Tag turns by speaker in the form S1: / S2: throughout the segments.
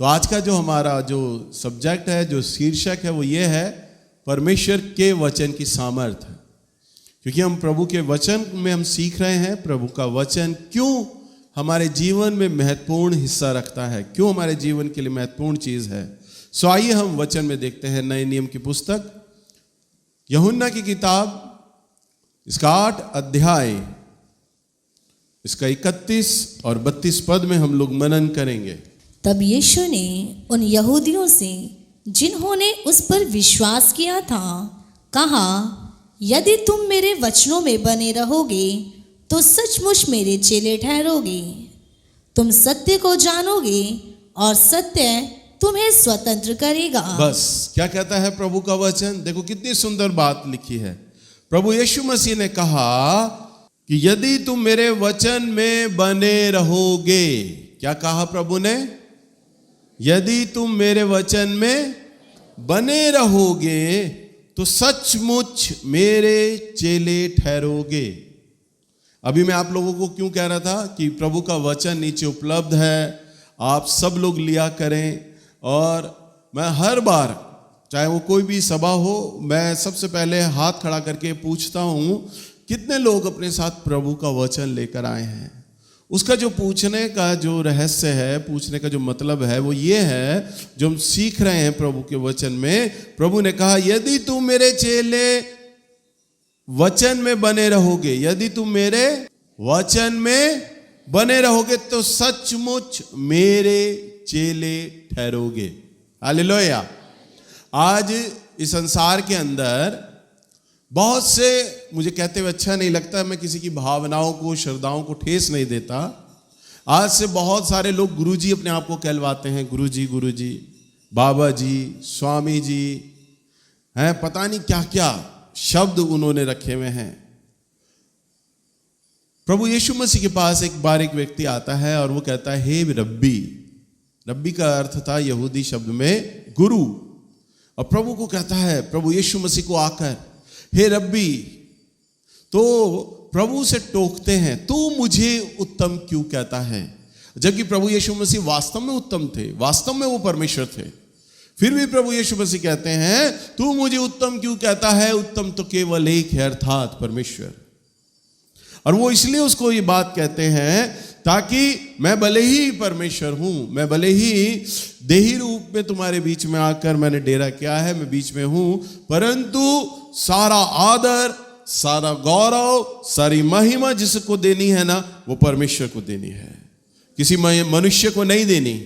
S1: तो आज का जो हमारा जो सब्जेक्ट है, जो शीर्षक है, वो ये है परमेश्वर के वचन की सामर्थ। क्योंकि हम प्रभु के वचन में हम सीख रहे हैं प्रभु का वचन क्यों हमारे जीवन में महत्वपूर्ण हिस्सा रखता है, क्यों हमारे जीवन के लिए महत्वपूर्ण चीज है। सो आइए हम वचन में देखते हैं नए नियम की पुस्तक यूहन्ना की किताब, इसका 8 अध्याय, इसका 31 और 32 पद में हम लोग मनन करेंगे।
S2: तब यीशु ने उन यहूदियों से जिन्होंने उस पर विश्वास किया था कहा, यदि तुम मेरे वचनों में बने रहोगे तो सचमुच मेरे चेले ठहरोगे। तुम सत्य को जानोगे और सत्य तुम्हें स्वतंत्र करेगा।
S1: बस क्या कहता है प्रभु का वचन, देखो कितनी सुंदर बात लिखी है। प्रभु यीशु मसीह ने कहा कि यदि तुम मेरे वचन में बने रहोगे, क्या कहा प्रभु ने? यदि तुम मेरे वचन में बने रहोगे तो सचमुच मेरे चेले ठहरोगे। अभी मैं आप लोगों को क्यों कह रहा था कि प्रभु का वचन नीचे उपलब्ध है, आप सब लोग लिया करें। और मैं हर बार, चाहे वो कोई भी सभा हो, मैं सबसे पहले हाथ खड़ा करके पूछता हूं कितने लोग अपने साथ प्रभु का वचन लेकर आए हैं। उसका जो पूछने का जो रहस्य है, पूछने का जो मतलब है, वो ये है जो हम सीख रहे हैं प्रभु के वचन में। प्रभु ने कहा यदि तुम मेरे चेले वचन में बने रहोगे, यदि तुम मेरे वचन में बने रहोगे तो सचमुच मेरे चेले ठहरोगे। हालेलुया। आज इस संसार के अंदर बहुत से, मुझे कहते हुए अच्छा नहीं लगता, मैं किसी की भावनाओं को, श्रद्धाओं को ठेस नहीं देता। आज से बहुत सारे लोग गुरुजी अपने आप को कहलवाते हैं, गुरुजी गुरुजी, बाबा जी, स्वामी जी, हैं, पता नहीं क्या क्या शब्द उन्होंने रखे हुए हैं। प्रभु यीशु मसीह के पास एक बार एक व्यक्ति आता है और वो कहता है हे रब्बी। रब्बी का अर्थ था यहूदी शब्द में गुरु। और प्रभु को कहता है, प्रभु यीशु मसीह को आकर हे रब्बी। तो प्रभु से टोकते हैं, तू मुझे उत्तम क्यों कहता है? जबकि प्रभु यीशु मसीह वास्तव में उत्तम थे, वास्तव में वो परमेश्वर थे। फिर भी प्रभु यीशु मसीह कहते हैं तू मुझे उत्तम क्यों कहता है? उत्तम तो केवल एक है, अर्थात परमेश्वर। और वो इसलिए उसको ये बात कहते हैं ताकि मैं भले ही परमेश्वर हूं, मैं भले ही देही रूप में तुम्हारे बीच में आकर मैंने डेरा किया है, मैं बीच में हूं, परंतु सारा आदर, सारा गौरव, सारी महिमा जिसको देनी है ना, वो परमेश्वर को देनी है, किसी मनुष्य को नहीं देनी,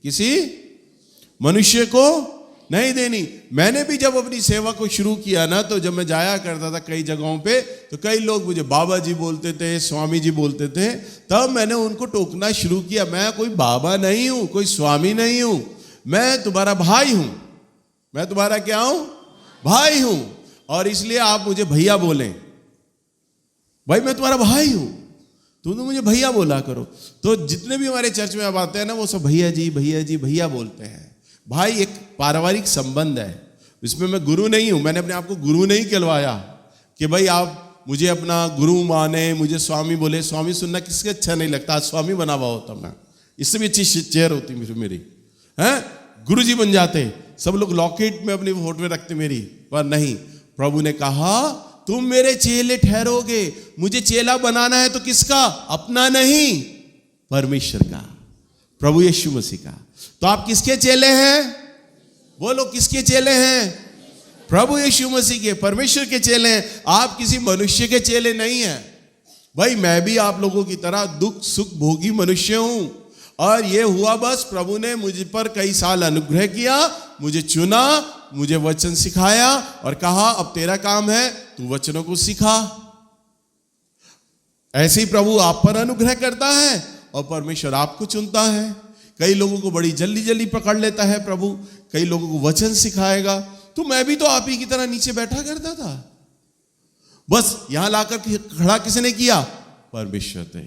S1: किसी मनुष्य को नहीं देनी। मैंने भी जब अपनी सेवा को शुरू किया ना, तो जब मैं जाया करता था कई जगहों पे, तो कई लोग मुझे बाबा जी बोलते थे, स्वामी जी बोलते थे। तब मैंने उनको टोकना शुरू किया, मैं कोई बाबा नहीं हूं, कोई स्वामी नहीं हूं, मैं तुम्हारा भाई हूं। मैं तुम्हारा क्या हूं? भाई हूं। और इसलिए आप मुझे भैया बोलें, भाई मैं तुम्हारा भाई हूं, तुम तो मुझे भैया बोला करो। तो जितने भी हमारे चर्च में अब आते हैं ना, वो सब भैया जी भैया जी भैया बोलते हैं। भाई एक पारिवारिक संबंध है, इसमें मैं गुरु नहीं हूं। मैंने अपने आप को गुरु नहीं कहलवाया कि भाई आप मुझे अपना गुरु माने, मुझे स्वामी बोले। स्वामी सुनना किसके अच्छा नहीं लगता, आज स्वामी बना हुआ होता मैं, इससे भी अच्छी चेयर होती मेरी, हैं, गुरु जी बन जाते। सब लोग लॉकेट में अपनी फोटो रखते मेरी, पर नहीं। प्रभु ने कहा तुम मेरे चेले ठहरोगे। मुझे चेला बनाना है तो किसका? अपना नहीं, परमेश्वर का, प्रभु यीशु मसीह का। तो आप किसके चेले हैं? बोलो किसके चेले हैं? प्रभु यीशु मसीह के, परमेश्वर के चेले हैं। आप किसी मनुष्य के चेले नहीं हैं। भाई मैं भी आप लोगों की तरह दुख सुख भोगी मनुष्य हूं, और ये हुआ बस प्रभु ने मुझ पर कई साल अनुग्रह किया, मुझे चुना, मुझे वचन सिखाया और कहा अब तेरा काम है तू वचनों को सिखा। ऐसे ही प्रभु आप पर अनुग्रह करता है और परमेश्वर आपको चुनता है। कई लोगों को बड़ी जल्दी जल्दी पकड़ लेता है प्रभु, कई लोगों को वचन सिखाएगा। तो मैं भी तो आप ही की तरह नीचे बैठा करता था, बस यहां लाकर खड़ा किसने किया? परमेश्वर थे।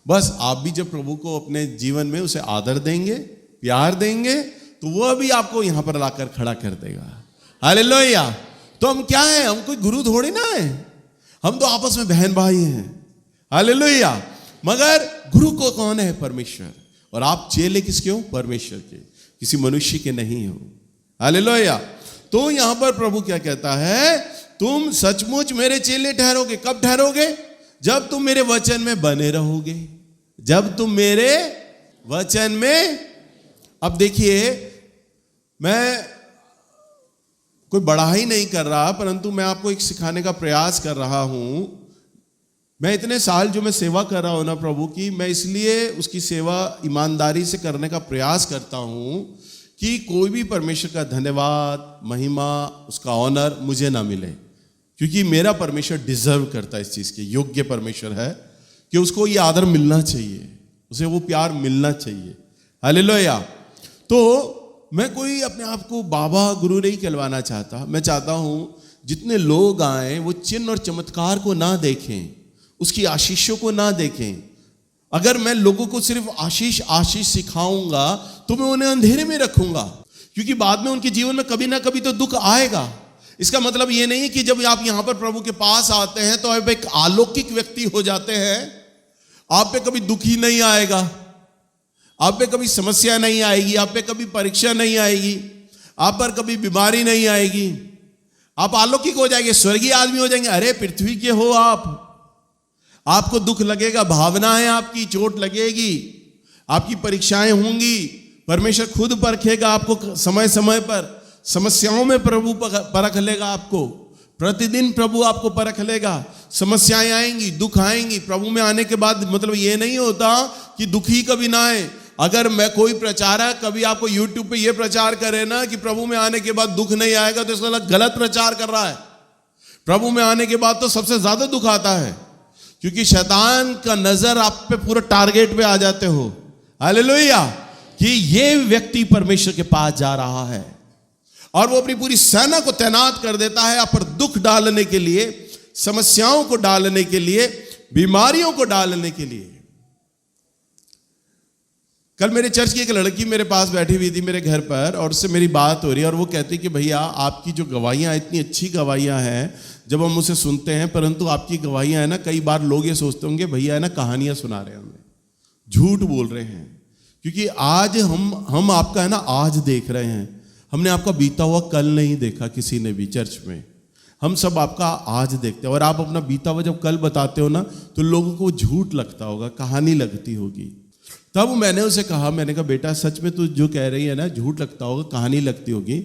S1: बस आप भी जब प्रभु को अपने जीवन में उसे आदर देंगे, प्यार देंगे, तो वह भी आपको यहां पर लाकर खड़ा कर देगा। हालेलुया। तो हम क्या है? हम कोई गुरु थोड़ी ना है, हम तो आपस में बहन भाई हैं। हालेलुया। मगर गुरु को कौन है? परमेश्वर। और आप चेले किसके हो? परमेश्वर के। किसी मनुष्य के नहीं हो। हालेलुया। तो यहां पर प्रभु क्या कहता है, तुम सचमुच मेरे चेले ठहरोगे। कब ठहरोगे? जब तुम मेरे वचन में बने रहोगे। जब तुम मेरे वचन में, अब देखिए मैं कोई बढ़ाई नहीं कर रहा, परंतु मैं आपको एक सिखाने का प्रयास कर रहा हूं। मैं इतने साल जो मैं सेवा कर रहा हूं ना प्रभु की, मैं इसलिए उसकी सेवा ईमानदारी से करने का प्रयास करता हूं कि कोई भी परमेश्वर का धन्यवाद, महिमा, उसका ऑनर मुझे ना मिले, क्योंकि मेरा परमेश्वर डिजर्व करता है इस चीज के, योग्य परमेश्वर है कि उसको ये आदर मिलना चाहिए, उसे वो प्यार मिलना चाहिए। हालेलुया। तो मैं कोई अपने आप को बाबा गुरु नहीं कहलवाना चाहता। मैं चाहता हूं जितने लोग आए वो चिन्ह और चमत्कार को ना देखें, उसकी आशीषों को ना देखें। अगर मैं लोगों को सिर्फ आशीष आशीष सिखाऊंगा तो मैं उन्हें अंधेरे में रखूंगा, क्योंकि बाद में उनके जीवन में कभी ना कभी तो दुख आएगा। इसका मतलब ये नहीं है कि जब आप यहां पर प्रभु के पास आते हैं तो आप एक अलौकिक व्यक्ति हो जाते हैं, आप पे कभी दुख ही नहीं आएगा, आप पे कभी समस्या नहीं आएगी, आप पे कभी परीक्षा नहीं आएगी, आप पर कभी बीमारी नहीं आएगी, आप अलौकिक हो जाएंगे, स्वर्गीय आदमी हो जाएंगे। अरे पृथ्वी के हो आप, आपको दुख लगेगा, भावनाएं आपकी चोट लगेगी, आपकी परीक्षाएं होंगी, परमेश्वर खुद परखेगा आपको समय समय पर, समस्याओं में प्रभु परख लेगा आपको, प्रतिदिन प्रभु आपको परख लेगा। समस्याएं आएंगी, दुख आएंगी। प्रभु में आने के बाद मतलब ये नहीं होता कि दुख ही कभी ना आए। अगर मैं कोई प्रचारक कभी आपको यूट्यूब पे ये प्रचार करे ना कि प्रभु में आने के बाद दुख नहीं आएगा, तो इसका गलत प्रचार कर रहा है। प्रभु में आने के बाद तो सबसे ज्यादा दुख आता है, क्योंकि शैतान का नजर आप पे पूरा टारगेट पे आ जाते हो। हालेलुया। कि ये व्यक्ति परमेश्वर के पास जा रहा है और वो अपनी पूरी सेना को तैनात कर देता है आप पर दुख डालने के लिए, समस्याओं को डालने के लिए, बीमारियों को डालने के लिए। कल मेरे चर्च की एक लड़की मेरे पास बैठी हुई थी मेरे घर पर, और उससे मेरी बात हो रही है, और वो कहती कि भैया आपकी जो गवाहियां, इतनी अच्छी गवाहियां हैं, जब हम उसे सुनते हैं, परंतु आपकी गवाहियां है ना, कई बार लोग ये सोचते होंगे भैया है ना कहानियां सुना रहे हैं, हमें झूठ बोल रहे हैं। क्योंकि आज हम आपका है ना आज देख रहे हैं, हमने आपका बीता हुआ कल नहीं देखा किसी ने भी चर्च में। हम सब आपका आज देखते हैं, और आप अपना बीता हुआ जब कल बताते हो ना तो लोगों को झूठ लगता होगा, कहानी लगती होगी। तब मैंने उसे कहा, मैंने कहा बेटा सच में तू जो कह रही है ना झूठ लगता होगा, कहानी लगती होगी,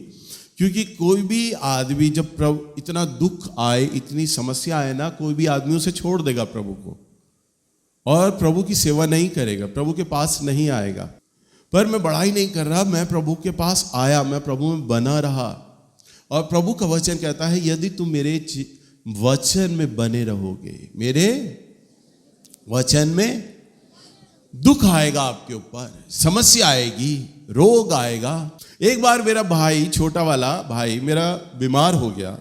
S1: क्योंकि कोई भी आदमी जब इतना दुख आए, इतनी समस्या आए ना, कोई भी आदमी उसे छोड़ देगा प्रभु को, और प्रभु की सेवा नहीं करेगा, प्रभु के पास नहीं आएगा। पर मैं बड़ाई नहीं कर रहा, मैं प्रभु के पास आया, मैं प्रभु में बना रहा, और प्रभु का वचन कहता है यदि तुम मेरे वचन में बने रहोगे, मेरे वचन में, दुख आएगा आपके ऊपर, समस्या आएगी, रोग आएगा। एक बार मेरा भाई, छोटा वाला भाई मेरा बीमार हो गया,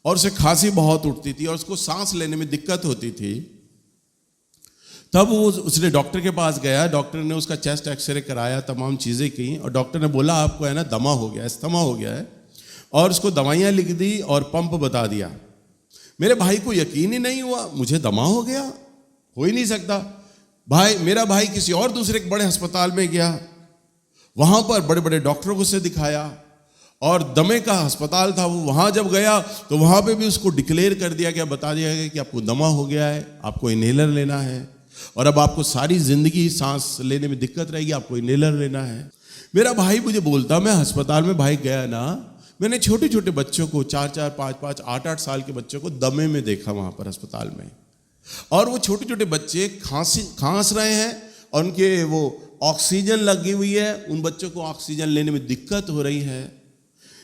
S1: और उसे खांसी बहुत उठती थी और उसको सांस लेने में दिक्कत होती थी। तब उसने डॉक्टर के पास गया, डॉक्टर ने उसका चेस्ट एक्सरे कराया, तमाम चीज़ें की, और डॉक्टर ने बोला आपको है ना दमा हो गया, अस्थमा हो गया है, और उसको दवाइयाँ लिख दी और पंप बता दिया। मेरे भाई को यकीन ही नहीं हुआ, मुझे दमा हो गया, हो ही नहीं सकता। मेरा भाई किसी और दूसरे बड़े अस्पताल में गया, वहाँ पर बड़े बड़े डॉक्टरों को से दिखाया, और दमे का अस्पताल था वो, वहाँ जब गया तो वहाँ पे भी उसको डिक्लेयर कर दिया गया, बता दिया गया कि आपको दमा हो गया है, आपको इनहेलर लेना है, और अब आपको सारी जिंदगी सांस लेने में दिक्कत रहेगी, आपको इनहेलर लेना है। मेरा भाई मुझे बोलता, मैं अस्पताल में भाई गया ना, मैंने छोटे छोटे बच्चों को, 4-4, 5-5, 8-8 साल के बच्चों को दमे में देखा वहाँ पर अस्पताल में, और वो छोटे छोटे बच्चे खांस रहे हैं, और उनके वो ऑक्सीजन लगी हुई है, उन बच्चों को ऑक्सीजन लेने में दिक्कत हो रही है।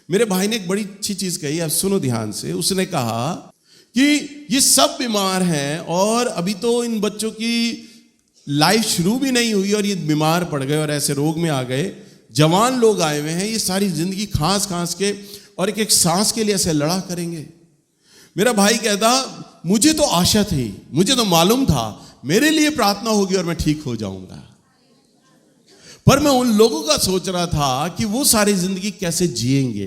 S1: मेरे भाई ने एक बड़ी अच्छी चीज कही, अब सुनो ध्यान से। उसने कहा कि ये सब बीमार हैं और अभी तो इन बच्चों की लाइफ शुरू भी नहीं हुई और ये बीमार पड़ गए और ऐसे रोग में आ गए। जवान लोग आए हुए हैं, ये सारी जिंदगी खांस खांस के और एक एक सांस के लिए ऐसे लड़ा करेंगे। मेरा भाई कहता, मुझे तो आशा थी, मुझे तो मालूम था मेरे लिए प्रार्थना होगी और मैं ठीक हो जाऊंगा, पर मैं उन लोगों का सोच रहा था कि वो सारी जिंदगी कैसे जिएंगे।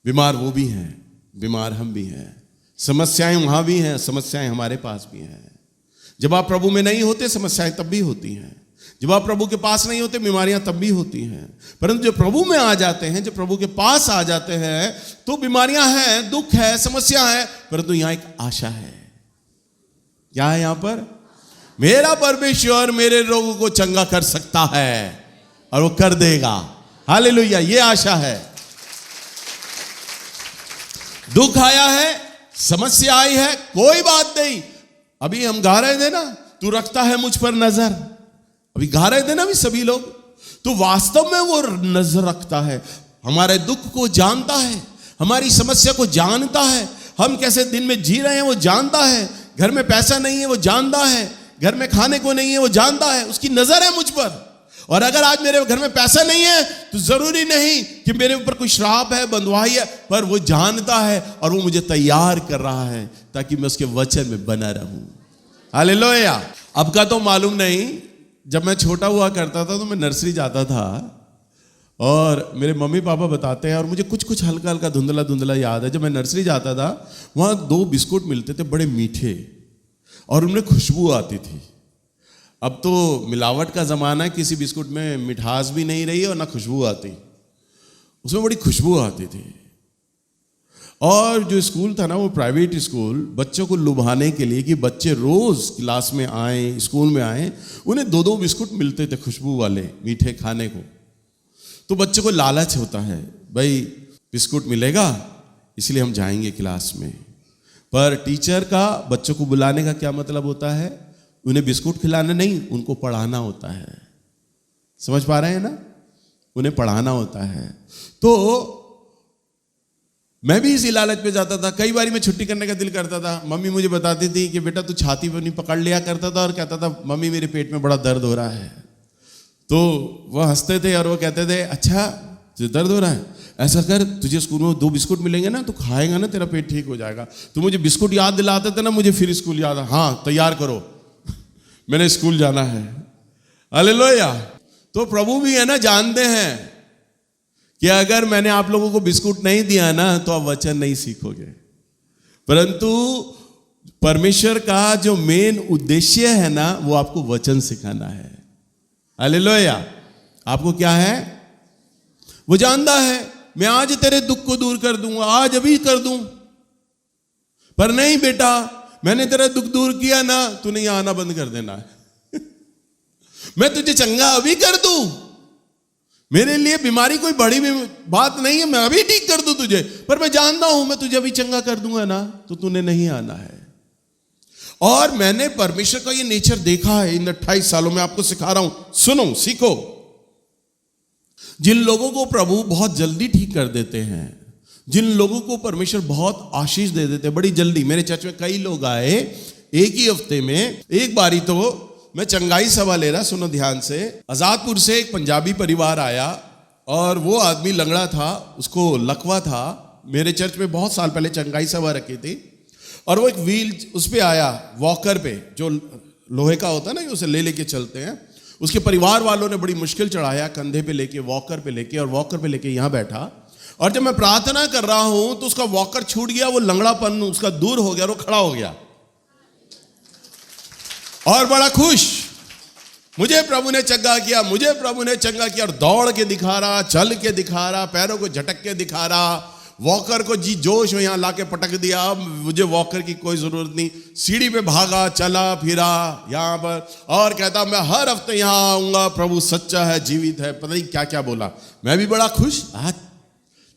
S1: बीमार वो भी हैं, बीमार हम भी हैं, समस्याएं वहां भी हैं, समस्याएं हमारे पास भी हैं। जब आप प्रभु में नहीं होते समस्याएं तब भी होती हैं। जब आप प्रभु के पास नहीं होते बीमारियां तब भी होती हैं, परंतु जब प्रभु में आ जाते हैं, जब प्रभु के पास आ जाते हैं तो बीमारियां हैं, दुख है, समस्या है, परंतु यहां एक आशा है। क्या है यहां पर? मेरा परमेश्वर मेरे रोगों को चंगा कर सकता है और वो कर देगा। हालेलुया, ये आशा है। दुख आया है, समस्या आई है, कोई बात नहीं, अभी हम गा रहे थे ना, तू रखता है मुझ पर नजर, अभी गा रहे थे ना अभी सभी लोग, तो वास्तव में वो नजर रखता है, हमारे दुख को जानता है, हमारी समस्या को जानता है, हम कैसे दिन में जी रहे हैं वो जानता है, घर में पैसा नहीं है वो जानता है, घर में खाने को नहीं है वो जानता है, उसकी नजर है मुझ पर। और अगर आज मेरे घर में पैसा नहीं है तो जरूरी नहीं कि मेरे ऊपर कोई श्राप है, बंधुआई है, पर वो जानता है और वो मुझे तैयार कर रहा है ताकि मैं उसके वचन में बना रहूं। हालेलुया। अब का तो मालूम नहीं, जब मैं छोटा हुआ करता था तो मैं नर्सरी जाता था और मेरे मम्मी पापा बताते हैं, और मुझे कुछ कुछ हल्का हल्का धुंधला धुंधला याद है, जब मैं नर्सरी जाता था वहाँ 2 बिस्कुट मिलते थे बड़े मीठे और उनमें खुशबू आती थी। अब तो मिलावट का ज़माना है, किसी बिस्कुट में मिठास भी नहीं रही और ना खुशबू आती, उसमें बड़ी खुशबू आती थी। और जो स्कूल था ना वो प्राइवेट स्कूल, बच्चों को लुभाने के लिए कि बच्चे रोज़ क्लास में आए, स्कूल में आए, उन्हें 2-2 बिस्कुट मिलते थे खुशबू वाले मीठे खाने को। तो बच्चों को लालच होता है, भाई बिस्कुट मिलेगा इसलिए हम जाएंगे क्लास में। पर टीचर का बच्चों को बुलाने का क्या मतलब होता है? उन्हें बिस्कुट खिलाना नहीं, उनको पढ़ाना होता है। समझ पा रहे हैं ना? उन्हें पढ़ाना होता है। तो मैं भी इसी लालच पे जाता था। कई बार मैं छुट्टी करने का दिल करता था, मम्मी मुझे बताती थी कि बेटा तू छाती पे नहीं पकड़ लिया करता था और कहता था मम्मी मेरे पेट में बड़ा दर्द हो रहा है। तो वह हंसते थे और वो कहते थे अच्छा तुझे दर्द हो रहा है, ऐसा कर तुझे स्कूल में 2 बिस्कुट मिलेंगे ना, तो खाएगा ना, तेरा पेट ठीक हो जाएगा। तो मुझे बिस्कुट याद दिलाते थे ना, मुझे फिर स्कूल याद, हाँ तैयार करो मैंने स्कूल जाना है। हालेलुया। तो प्रभु भी है ना, जानते हैं कि अगर मैंने आप लोगों को बिस्कुट नहीं दिया ना तो आप वचन नहीं सीखोगे, परंतु परमेश्वर का जो मेन उद्देश्य है ना वो आपको वचन सिखाना है। हालेलुया। आपको क्या है? वो जानता है मैं आज तेरे दुख को दूर कर दूंगा, आज अभी कर दूं, पर नहीं बेटा मैंने तेरा दुख दूर किया ना, तूने यहां आना बंद कर देना है मैं तुझे चंगा अभी कर दूं, मेरे लिए बीमारी कोई बड़ी बात नहीं है, मैं अभी ठीक कर दूं तुझे, पर मैं जानता हूं मैं तुझे अभी चंगा कर दूंगा ना तो तूने नहीं आना है। और मैंने परमेश्वर का ये नेचर देखा है इन 28 सालों में, आपको सिखा रहा हूं, सुनो सीखो। जिन लोगों को प्रभु बहुत जल्दी ठीक कर देते हैं, जिन लोगों को परमेश्वर बहुत आशीष दे देते हैं बड़ी जल्दी, मेरे चर्च में कई लोग आए एक ही हफ्ते में। एक बारी तो मैं चंगाई सभा ले रहा, सुनो ध्यान से, आजादपुर से एक पंजाबी परिवार आया और वो आदमी लंगड़ा था, उसको लकवा था। मेरे चर्च में बहुत साल पहले चंगाई सभा रखी थी और वो एक व्हील उस पे आया, वॉकर पे, जो लोहे का होता है ना, उसे ले लेके चलते हैं। उसके परिवार वालों ने बड़ी मुश्किल चढ़ाया, कंधे पे लेके, वॉकर पे लेके, और वॉकर पे लेके यहाँ बैठा। और जब मैं प्रार्थना कर रहा हूं तो उसका वॉकर छूट गया, वो लंगड़ापन उसका दूर हो गया, वो खड़ा हो गया और बड़ा खुश, मुझे प्रभु ने चंगा किया, मुझे प्रभु ने चंगा किया। और दौड़ के दिखा रहा, चल के दिखा रहा, पैरों को झटक के दिखा रहा, वॉकर को जी जोश में यहां लाके पटक दिया, अब मुझे वॉकर की कोई जरूरत नहीं। सीढ़ी पे भागा, चला फिरा यहां पर और कहता मैं हर हफ्ते यहां आऊंगा, प्रभु सच्चा है, जीवित है, पता नहीं क्या क्या बोला। मैं भी बड़ा खुश, आज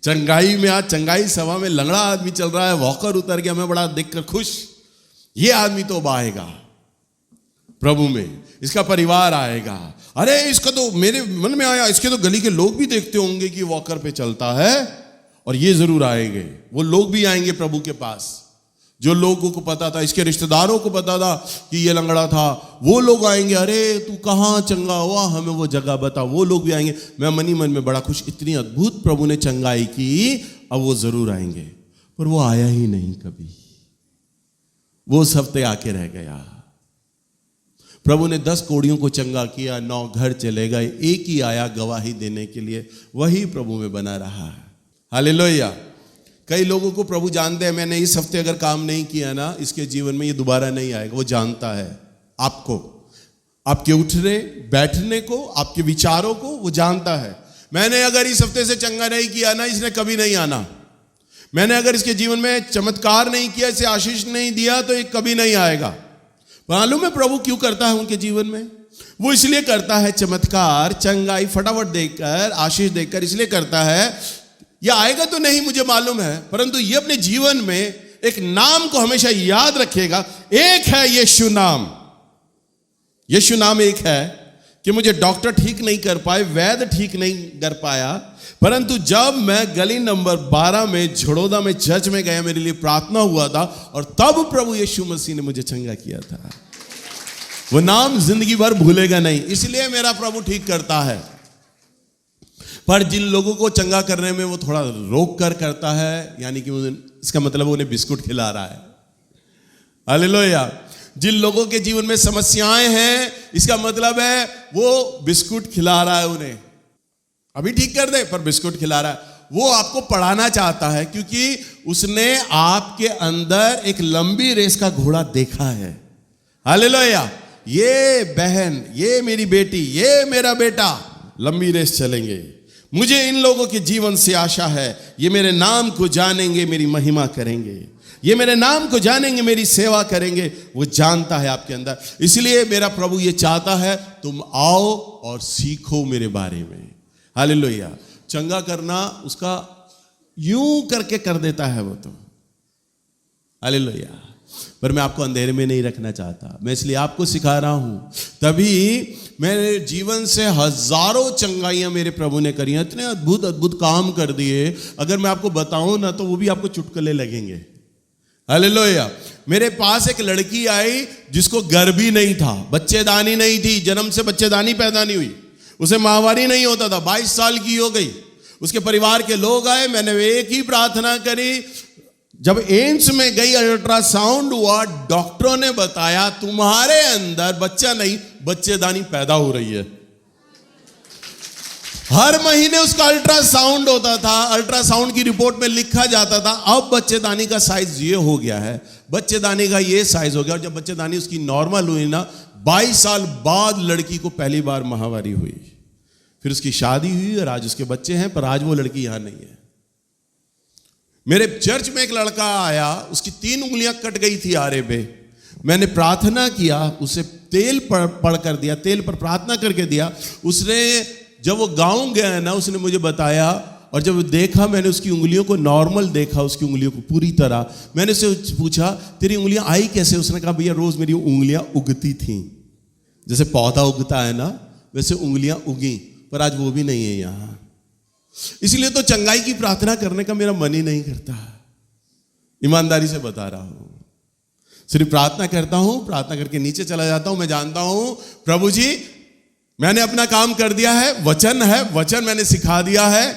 S1: चंगाई में, आज चंगाई सभा में लंगड़ा आदमी चल रहा है, वॉकर उतर गया, मैं बड़ा देखकर खुश। ये आदमी तो अब आएगा प्रभु में, इसका परिवार आएगा। अरे इसका तो मेरे मन में आया, इसके तो गली के लोग भी देखते होंगे कि वॉकर पे चलता है और ये जरूर आएंगे, वो लोग भी आएंगे प्रभु के पास। जो लोगों को पता था, इसके रिश्तेदारों को पता था कि ये लंगड़ा था, वो लोग आएंगे, अरे तू कहाँ चंगा हुआ, हमें वो जगह बता, वो लोग भी आएंगे। मैं मनी मन में बड़ा खुश, इतनी अद्भुत प्रभु ने चंगाई की, अब वो जरूर आएंगे। पर वो आया ही नहीं कभी, वो उस हफ्ते आके रह गया। प्रभु ने 10 कोड़ियों को चंगा किया, 9 घर चले गए, एक ही आया गवाही देने के लिए, वही प्रभु में बना रहा। हालेलुया। कई लोगों को प्रभु जानते हैं, मैंने इस हफ्ते अगर काम नहीं किया ना, इसके जीवन में ये दोबारा नहीं आएगा, वो जानता है आपको। आपके उठने बैठने को, आपके विचारों को वो जानता है। मैंने अगर इस हफ्ते से चंगा नहीं किया ना, इसने कभी नहीं आना। मैंने अगर इसके जीवन में चमत्कार नहीं किया, इसे आशीष नहीं दिया, तो ये कभी नहीं आएगा। मालूम है प्रभु क्यों करता है उनके जीवन में? वो इसलिए करता है, चमत्कार, चंगाई फटाफट देकर, आशीष देकर इसलिए करता है। ये आएगा तो नहीं मुझे मालूम है, परंतु ये अपने जीवन में एक नाम को हमेशा याद रखेगा। एक है यीशु नाम। यीशु नाम एक है कि मुझे डॉक्टर ठीक नहीं कर पाए, वैद्य ठीक नहीं कर पाया, परंतु जब मैं गली नंबर 12 में झड़ोदा में चर्च में गया, मेरे लिए प्रार्थना हुआ था और तब प्रभु यीशु मसीह ने मुझे चंगा किया था। वो नाम जिंदगी भर भूलेगा नहीं, इसलिए मेरा प्रभु ठीक करता है। पर जिन लोगों को चंगा करने में वो थोड़ा रोक कर करता है, यानी कि इसका मतलब उन्हें बिस्कुट खिला रहा है। हालेलुया। जिन लोगों के जीवन में समस्याएं हैं, इसका मतलब है वो बिस्कुट खिला रहा है उन्हें। अभी ठीक कर दे, पर बिस्कुट खिला रहा है। वो आपको पढ़ाना चाहता है, क्योंकि उसने आपके अंदर एक लंबी रेस का घोड़ा देखा है। हालेलुया। ये बहन, ये मेरी बेटी, ये मेरा बेटा लंबी रेस चलेंगे। मुझे इन लोगों के जीवन से आशा है। ये मेरे नाम को जानेंगे, मेरी महिमा करेंगे। ये मेरे नाम को जानेंगे, मेरी सेवा करेंगे। वो जानता है आपके अंदर। इसलिए मेरा प्रभु ये चाहता है, तुम आओ और सीखो मेरे बारे में। हालेलुया। चंगा करना उसका यूं करके कर देता है वो तो। हालेलुया। पर मैं आपको अंधेरे में नहीं रखना चाहता, मैं इसलिए आपको सिखा रहा हूं। तभी मेरे जीवन से हजारों चंगाइयां मेरे प्रभु ने करी हैं, इतने अद्भुत अद्भुत काम कर दिए। अगर मैं आपको बताऊं ना, तो वो भी आपको चुटकुले लगेंगे। हालेलुया। मेरे पास एक लड़की आई जिसको गर्भ ही नहीं था, बच्चेदानी नहीं थी, जन्म से बच्चेदानी पैदा नहीं हुई, उसे माहवारी नहीं होता था। 22 साल की हो गई। उसके परिवार के लोग आए, मैंने एक ही प्रार्थना करी। जब एम्स में गई, अल्ट्रासाउंड हुआ, डॉक्टरों ने बताया तुम्हारे अंदर बच्चा नहीं, बच्चेदानी पैदा हो रही है। हर महीने उसका अल्ट्रासाउंड होता था, अल्ट्रासाउंड की रिपोर्ट में लिखा जाता था अब बच्चेदानी का साइज ये हो गया है, बच्चेदानी का ये साइज हो गया। और जब बच्चेदानी उसकी नॉर्मल हुई ना, 22 साल बाद लड़की को पहली बार माहवारी हुई। फिर उसकी शादी हुई और आज उसके बच्चे हैं, पर आज वो लड़की यहां नहीं है। मेरे चर्च में एक लड़का आया, उसकी 3 उंगलियां कट गई थी आरे पे। मैंने प्रार्थना किया, उसे तेल पढ़ कर दिया, तेल पर प्रार्थना करके दिया। उसने जब वो गांव गया ना, उसने मुझे बताया, और जब देखा मैंने उसकी उंगलियों को नॉर्मल देखा, उसकी उंगलियों को पूरी तरह। मैंने उससे पूछा तेरी उंगलियां आई कैसे? उसने कहा भैया रोज मेरी उंगलियां उगती थीं, जैसे पौधा उगता है ना वैसे उंगलियां उगी, पर आज वो भी नहीं है यहां। इसलिए तो चंगाई की प्रार्थना करने का मेरा मन ही नहीं करता, ईमानदारी से बता रहा हूं। सिर्फ प्रार्थना करता हूं, प्रार्थना करके नीचे चला जाता हूं। मैं जानता हूं प्रभु जी मैंने अपना काम कर दिया है, वचन है, वचन मैंने सिखा दिया है।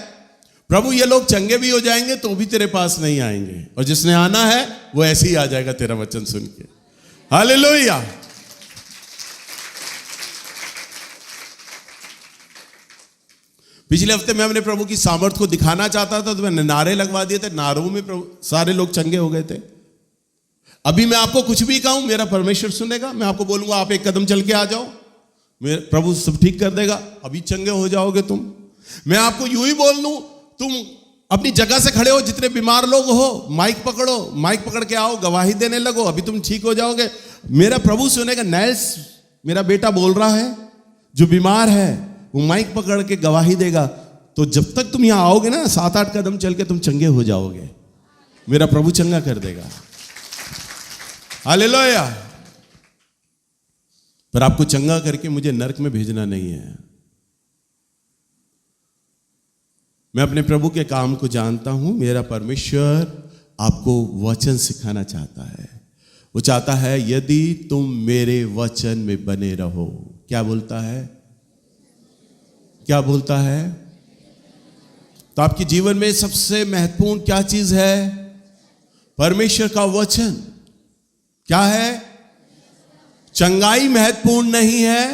S1: प्रभु ये लोग चंगे भी हो जाएंगे तो भी तेरे पास नहीं आएंगे, और जिसने आना है वो ऐसे ही आ जाएगा तेरा वचन सुन के। हालेलुया। पिछले हफ्ते मैं अपने प्रभु की सामर्थ को दिखाना चाहता था, तो मैंने नारे लगवा दिए थे। नारों में प्रभु सारे लोग चंगे हो गए थे। अभी मैं आपको कुछ भी कहूं, मेरा परमेश्वर सुनेगा। मैं आपको बोलूंगा आप एक कदम चल के आ जाओ, मेरे प्रभु सब ठीक कर देगा, अभी चंगे हो जाओगे तुम। मैं आपको यूं ही बोल दूं, तुम अपनी जगह से खड़े हो, जितने बीमार लोग हो माइक पकड़ो, माइक पकड़ के आओ, गवाही देने लगो, अभी तुम ठीक हो जाओगे। मेरा प्रभु सुनेगा। नैल्स मेरा बेटा बोल रहा है, जो बीमार है वो माइक पकड़ के गवाही देगा। तो जब तक तुम यहां आओगे ना, 7-8 कदम चल के तुम चंगे हो जाओगे। मेरा प्रभु चंगा कर देगा। हालेलुया। पर आपको चंगा करके मुझे नरक में भेजना नहीं है। मैं अपने प्रभु के काम को जानता हूं। मेरा परमेश्वर आपको वचन सिखाना चाहता है। वो चाहता है यदि तुम मेरे वचन में बने रहो। क्या बोलता है? क्या बोलता है? तो आपके जीवन में सबसे महत्वपूर्ण क्या चीज है? परमेश्वर का वचन। क्या है? चंगाई महत्वपूर्ण नहीं है,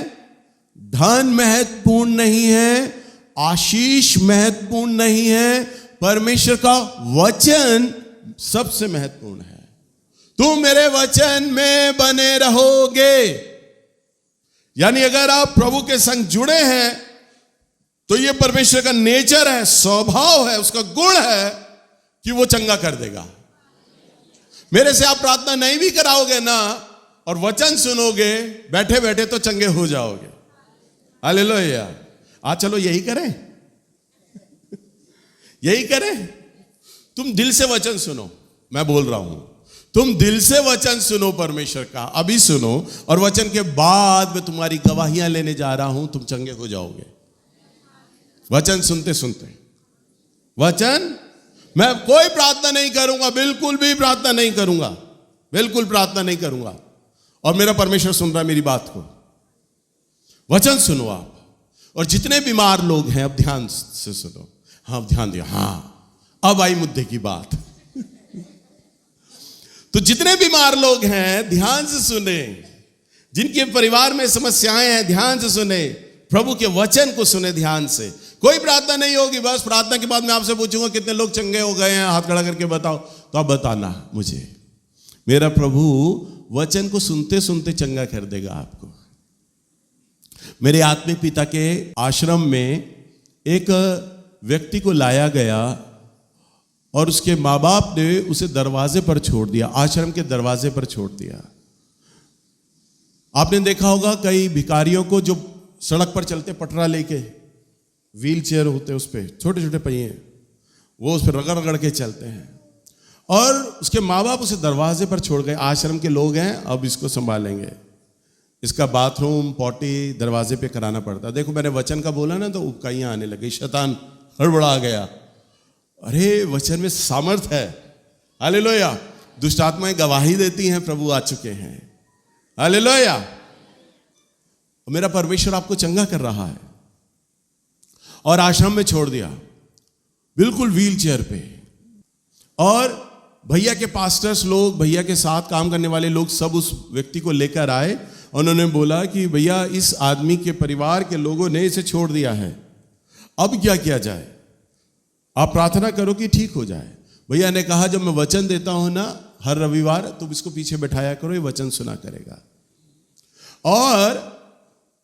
S1: धन महत्वपूर्ण नहीं है, आशीष महत्वपूर्ण नहीं है, परमेश्वर का वचन सबसे महत्वपूर्ण है। तुम मेरे वचन में बने रहोगे। यानी अगर आप प्रभु के संग जुड़े हैं तो ये परमेश्वर का नेचर है, स्वभाव है, उसका गुण है कि वो चंगा कर देगा। मेरे से आप प्रार्थना नहीं भी कराओगे ना और वचन सुनोगे बैठे बैठे तो चंगे हो जाओगे। हालेलुया। आज चलो यही करें, यही करें। तुम दिल से वचन सुनो, मैं बोल रहा हूं, तुम दिल से वचन सुनो परमेश्वर का, अभी सुनो, और वचन के बाद मैं तुम्हारी गवाहियां लेने जा रहा हूं, तुम चंगे हो जाओगे। वचन सुनते सुनते वचन, मैं कोई प्रार्थना नहीं करूंगा, बिल्कुल भी प्रार्थना नहीं करूंगा, बिल्कुल प्रार्थना नहीं करूंगा, और मेरा परमेश्वर सुन रहा है मेरी बात को। वचन सुनो आप। और जितने बीमार लोग हैं, अब ध्यान से सुनो, हाँ ध्यान दिया, हाँ अब आई मुद्दे की बात। तो जितने बीमार लोग हैं ध्यान से सुने, जिनके परिवार में समस्याएं हैं ध्यान से सुने, प्रभु के वचन को सुने ध्यान से। कोई प्रार्थना नहीं होगी, बस प्रार्थना के बाद मैं आपसे पूछूंगा कितने लोग चंगे हो गए हैं, हाथ खड़ा करके बताओ, तो आप बताना मुझे। मेरा प्रभु वचन को सुनते सुनते चंगा कर देगा आपको। मेरे आत्मिक पिता के आश्रम में एक व्यक्ति को लाया गया और उसके माँ बाप ने उसे दरवाजे पर छोड़ दिया, आश्रम के दरवाजे पर छोड़ दिया। आपने देखा होगा कई भिखारियों को जो सड़क पर चलते पटरा लेके, व्हील चेयर होते उस पे, छोटे छोटे पहिए, वो उस पर रगड़ रगड़ के चलते हैं, और उसके माँ बाप उसे दरवाजे पर छोड़ गए। आश्रम के लोग हैं, अब इसको संभालेंगे, इसका बाथरूम पॉटी दरवाजे पे कराना पड़ता। देखो मैंने वचन का बोला ना तो उबकाइयां आने लगी, शैतान हड़बड़ा गया। अरे वचन में सामर्थ है, हालेलुया। दुष्ट आत्माएं गवाही देती हैं प्रभु आ चुके हैं, हालेलुया। मेरा परमेश्वर आपको चंगा कर रहा है। और आश्रम में छोड़ दिया, बिल्कुल व्हील चेयर पे, और भैया के पास्टर्स लोग, भैया के साथ काम करने वाले लोग सब उस व्यक्ति को लेकर आए। उन्होंने बोला कि भैया इस आदमी के परिवार के लोगों ने इसे छोड़ दिया है, अब क्या किया जाए, आप प्रार्थना करो कि ठीक हो जाए। भैया ने कहा जब मैं वचन देता हूं ना हर रविवार, तुम इसको पीछे बैठाया करो, ये वचन सुना करेगा। और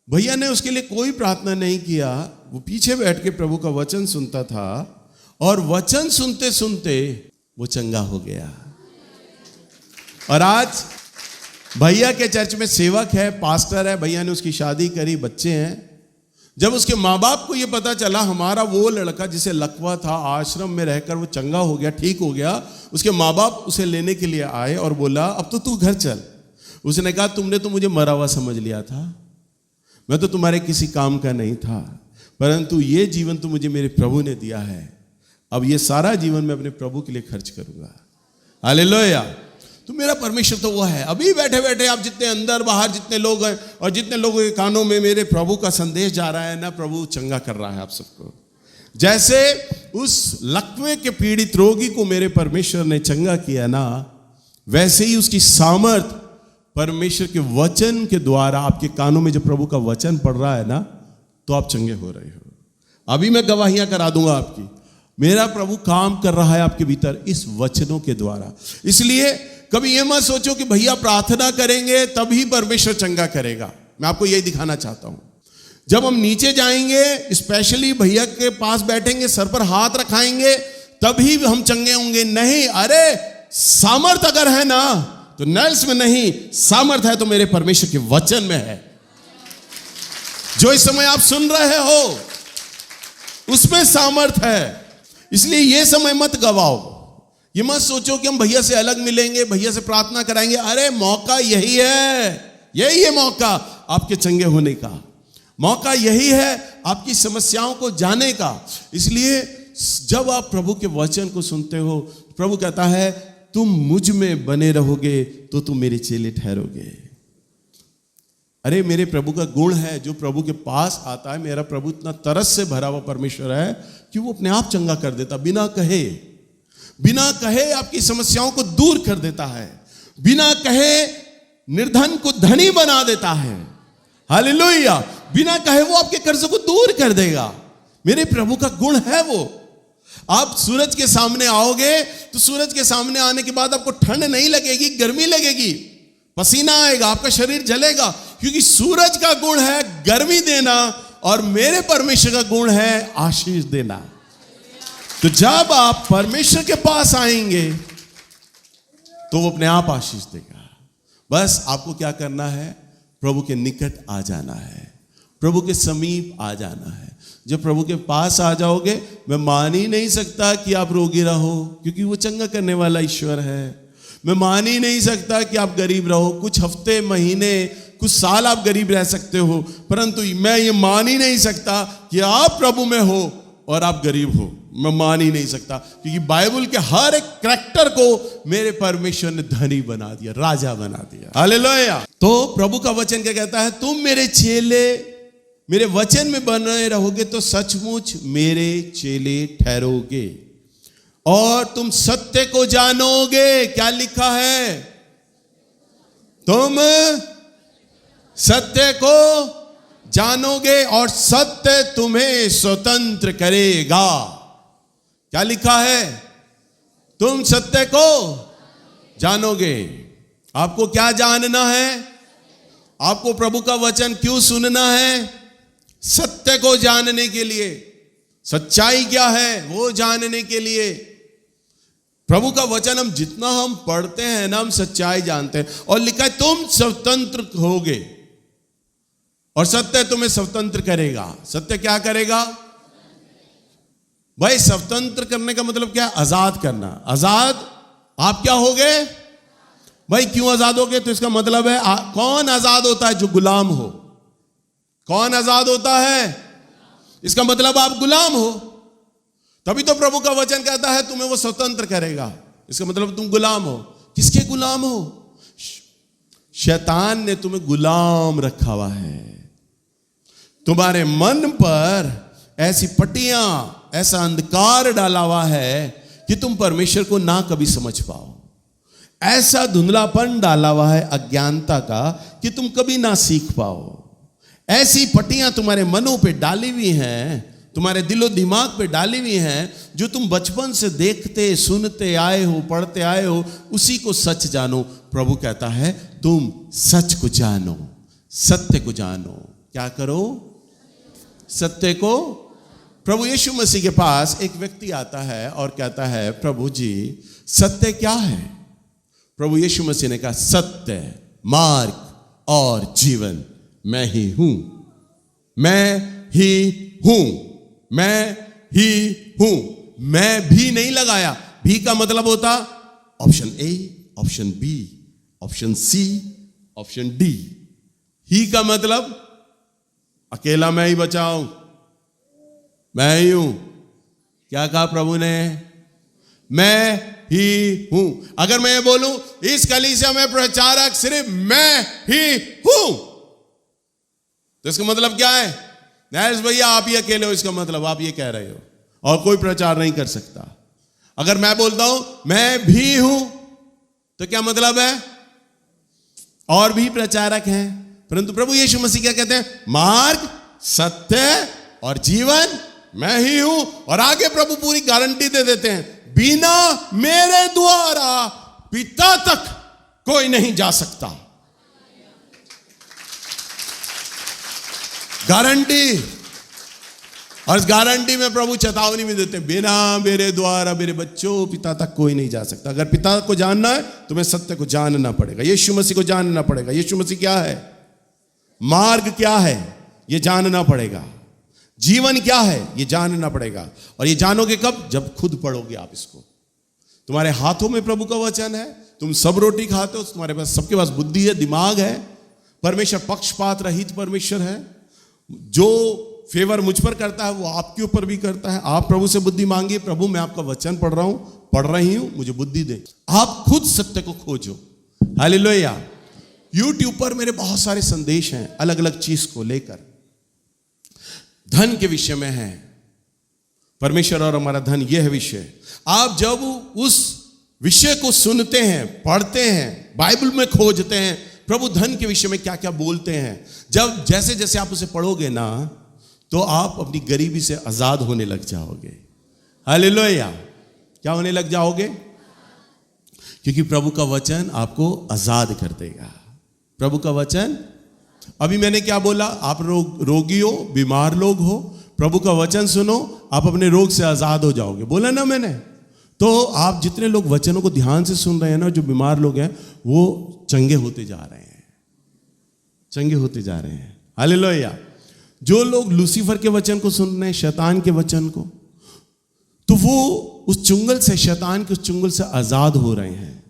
S1: भैया ने उसके लिए कोई प्रार्थना नहीं किया, वो पीछे बैठ के प्रभु का वचन सुनता था, और वचन सुनते सुनते वो चंगा हो गया। और आज भैया के चर्च में सेवक है, पास्टर है, भैया ने उसकी शादी करी, बच्चे हैं। जब उसके माँ बाप को ये पता चला हमारा वो लड़का जिसे लकवा था आश्रम में रहकर वो चंगा हो गया, ठीक हो गया, उसके माँ बाप उसे लेने के लिए आए और बोला अब तो तू घर चल। उसने कहा तुमने तो मुझे मरा हुआ समझ लिया था, मैं तो तुम्हारे किसी काम का नहीं था, परंतु ये जीवन तो मुझे मेरे प्रभु ने दिया है, अब ये सारा जीवन मैं अपने प्रभु के लिए खर्च करूंगा। हालेलुया। तो मेरा परमेश्वर तो वो है। अभी बैठे बैठे आप जितने अंदर बाहर जितने लोग हैं और जितने लोगों के कानों में मेरे प्रभु का संदेश जा रहा है ना, प्रभु चंगा कर रहा है आप सबको। जैसे उस लकवे के पीड़ित रोगी को मेरे परमेश्वर ने चंगा किया ना, वैसे ही उसकी सामर्थ परमेश्वर के वचन के द्वारा आपके कानों में जब प्रभु का वचन पड़ रहा है ना, तो आप चंगे हो रहे हो। अभी मैं गवाहियां करा दूंगा आपकी, मेरा प्रभु काम कर रहा है आपके भीतर इस वचनों के द्वारा। इसलिए कभी ये मत सोचो कि भैया प्रार्थना करेंगे तभी परमेश्वर चंगा करेगा। मैं आपको यही दिखाना चाहता हूं। जब हम नीचे जाएंगे, स्पेशली भैया के पास बैठेंगे, सर पर हाथ रखाएंगे, तभी हम चंगे होंगे। नहीं, अरे सामर्थ अगर है ना तो नर्स में नहीं, सामर्थ है तो मेरे परमेश्वर के वचन में है। जो इस समय आप सुन रहे हो उसमें सामर्थ है। इसलिए ये समय मत गवाओ। ये मत सोचो कि हम भैया से अलग मिलेंगे, भैया से प्रार्थना कराएंगे। अरे मौका यही है, यही है मौका आपके चंगे होने का। मौका यही है आपकी समस्याओं को जाने का। इसलिए जब आप प्रभु के वचन को सुनते हो, प्रभु कहता है तुम मुझ में बने रहोगे तो तुम मेरे चेले ठहरोगे। अरे मेरे प्रभु का गुण है, जो प्रभु के पास आता है, मेरा प्रभु इतना तरस से भरा हुआ परमेश्वर है कि वो अपने आप चंगा कर देता, बिना कहे। बिना कहे आपकी समस्याओं को दूर कर देता है, बिना कहे निर्धन को धनी बना देता है। हालेलुया। बिना कहे वो आपके कर्जों को दूर कर देगा। मेरे प्रभु का गुण है वो। आप सूरज के सामने आओगे तो सूरज के सामने आने के बाद आपको ठंड नहीं लगेगी, गर्मी लगेगी, पसीना आएगा, आपका शरीर जलेगा। क्योंकि सूरज का गुण है गर्मी देना और मेरे परमेश्वर का गुण है आशीष देना। तो जब आप परमेश्वर के पास आएंगे तो वो अपने आप आशीष देगा। बस आपको क्या करना है? प्रभु के निकट आ जाना है, प्रभु के समीप आ जाना है। जब प्रभु के पास आ जाओगे, मैं मान ही नहीं सकता कि आप रोगी रहो, क्योंकि वो चंगा करने वाला ईश्वर है। मैं मान ही नहीं सकता कि आप गरीब रहो, कुछ हफ्ते, महीने, कुछ साल आप गरीब रह सकते हो, परंतु मैं ये मान ही नहीं सकता कि आप प्रभु में हो और आप गरीब हो। मैं मान ही नहीं सकता, क्योंकि बाइबल के हर एक कैरेक्टर को मेरे परमेश्वर ने धनी बना दिया, राजा बना दिया। हालेलुया। तो प्रभु का वचन क्या कहता है? तुम मेरे चेले मेरे वचन में बने रहोगे तो सचमुच मेरे चेले ठहरोगे और तुम सत्य को जानोगे। क्या लिखा है? तुम सत्य को जानोगे और सत्य तुम्हें स्वतंत्र करेगा। क्या लिखा है? तुम सत्य को जानोगे। आपको क्या जानना है? आपको प्रभु का वचन क्यों सुनना है? सत्य को जानने के लिए। सच्चाई क्या है वो जानने के लिए। प्रभु का वचन हम जितना हम पढ़ते हैं ना, हम सच्चाई जानते हैं। और लिखा है तुम स्वतंत्र होगे और सत्य तुम्हें स्वतंत्र करेगा। सत्य क्या करेगा भाई? स्वतंत्र करने का मतलब क्या? आजाद करना। आजाद आप क्या हो गए भाई? क्यों आजाद हो गए? तो इसका मतलब है कौन आजाद होता है? जो गुलाम हो। कौन आजाद होता है? इसका मतलब आप गुलाम हो। तभी तो प्रभु का वचन कहता है तुम्हें वो स्वतंत्र करेगा। इसका मतलब तुम गुलाम हो। किसके गुलाम हो? शैतान ने तुम्हें गुलाम रखा हुआ है। तुम्हारे मन पर ऐसी पट्टियां, ऐसा अंधकार डाला हुआ है कि तुम परमेश्वर को ना कभी समझ पाओ। ऐसा धुंधलापन डाला हुआ है अज्ञानता का कि तुम कभी ना सीख पाओ। ऐसी पट्टियां तुम्हारे मनों पे डाली हुई हैं, तुम्हारे दिलो दिमाग पे डाली हुई हैं, जो तुम बचपन से देखते सुनते आए हो, पढ़ते आए हो, उसी को सच जानो। प्रभु कहता है तुम सच को जानो, सत्य को जानो। क्या करो? सत्य को। प्रभु यीशु मसीह के पास एक व्यक्ति आता है और कहता है प्रभु जी सत्य क्या है? प्रभु यीशु मसीह ने कहा सत्य, मार्ग और जीवन मैं ही हूं। मैं ही हूं। मैं ही हूं। मैं भी नहीं लगाया। भी का मतलब होता option A, option B, option C, option D. ही का मतलब अकेला मैं ही बचा हूं, मैं ही हूं। क्या कहा प्रभु ने? मैं ही हूं। अगर मैं ये बोलूं इस कलीसिया में प्रचारक सिर्फ मैं ही हूं, तो इसका मतलब क्या है? नैस भैया आप ही अकेले हो, इसका मतलब आप ये कह रहे हो और कोई प्रचार नहीं कर सकता। अगर मैं बोलता हूं मैं भी हूं, तो क्या मतलब है? और भी प्रचारक हैं। परंतु प्रभु यीशु मसीह क्या कहते हैं? मार्ग, सत्य और जीवन मैं ही हूं। और आगे प्रभु पूरी गारंटी दे देते हैं, बिना मेरे द्वारा पिता तक कोई नहीं जा सकता। गारंटी। और इस गारंटी में प्रभु चेतावनी भी देते हैं, बिना मेरे द्वारा मेरे बच्चों पिता तक कोई नहीं जा सकता। अगर पिता को जानना है तुम्हें सत्य को जानना पड़ेगा, यीशु मसीह को जानना पड़ेगा। यीशु मसीह क्या है? मार्ग क्या है? ये जानना पड़ेगा। जीवन क्या है? ये जानना पड़ेगा। और ये जानोगे कब? जब खुद पढ़ोगे आप इसको। तुम्हारे हाथों में प्रभु का वचन है, तुम सब रोटी खाते हो, तुम्हारे पास सबके पास बुद्धि है, दिमाग है। परमेश्वर पक्षपात रहित परमेश्वर है। जो फेवर मुझ पर करता है वो आपके ऊपर भी करता है। आप प्रभु से बुद्धि मांगिए, प्रभु मैं आपका वचन पढ़ रहा हूं, पढ़ रही हूं, मुझे बुद्धि दे। आप खुद सत्य को खोजो। हालेलुया। यूट्यूब पर मेरे बहुत सारे संदेश हैं अलग अलग चीज को लेकर। धन के विषय में है, परमेश्वर और हमारा धन, यह है विषय। आप जब उस विषय को सुनते हैं, पढ़ते हैं, बाइबल में खोजते हैं प्रभु धन के विषय में क्या क्या बोलते हैं, जब जैसे जैसे आप उसे पढ़ोगे ना, तो आप अपनी गरीबी से आजाद होने लग जाओगे। हालेलुया। क्या होने लग जाओगे? क्योंकि प्रभु का वचन आपको आजाद कर देगा। प्रभु का वचन अभी मैंने क्या बोला, आप रोगी हो, बीमार लोग हो, प्रभु का वचन सुनो, आप अपने रोग से आजाद हो जाओगे, बोला ना मैंने। तो आप जितने लोग वचनों को ध्यान से सुन रहे हैं ना, जो बीमार लोग हैं वो चंगे होते जा रहे हैं, चंगे होते जा रहे हैं। हालेलुया। जो लोग लूसीफर के वचन को सुन रहे हैं, शैतान के वचन को, तो वो उस चुंगल से, शैतान के उस चुंगल से आजाद हो रहे हैं।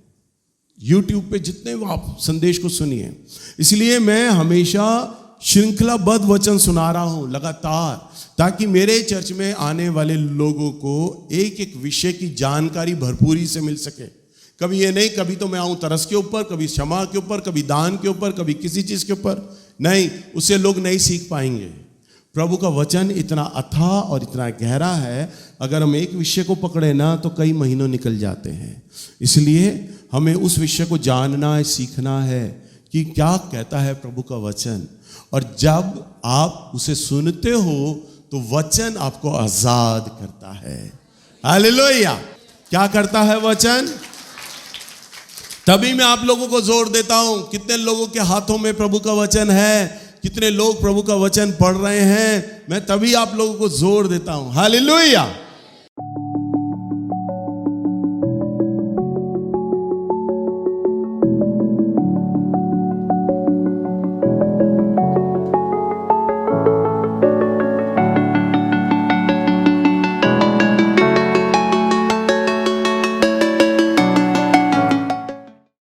S1: YouTube पे जितने आप संदेश को सुनिए, इसलिए मैं हमेशा श्रृंखलाबद्ध वचन सुना रहा हूं लगातार, ताकि मेरे चर्च में आने वाले लोगों को एक एक विषय की जानकारी भरपूरी से मिल सके। कभी ये नहीं, कभी तो मैं आऊं तरस के ऊपर, कभी क्षमा के ऊपर, कभी दान के ऊपर, कभी किसी चीज के ऊपर, नहीं, उससे लोग नहीं सीख पाएंगे। प्रभु का वचन इतना अथाह और इतना गहरा है, अगर हम एक विषय को पकड़े ना तो कई महीनों निकल जाते हैं। इसलिए हमें उस विषय को जानना है, सीखना है कि क्या कहता है प्रभु का वचन। और जब आप उसे सुनते हो तो वचन आपको आजाद करता है। हालेलुया। क्या करता है वचन? तभी मैं आप लोगों को जोर देता हूं, कितने लोगों के हाथों में प्रभु का वचन है, कितने लोग प्रभु का वचन पढ़ रहे हैं, मैं तभी आप लोगों को जोर देता हूं। हालेलुया।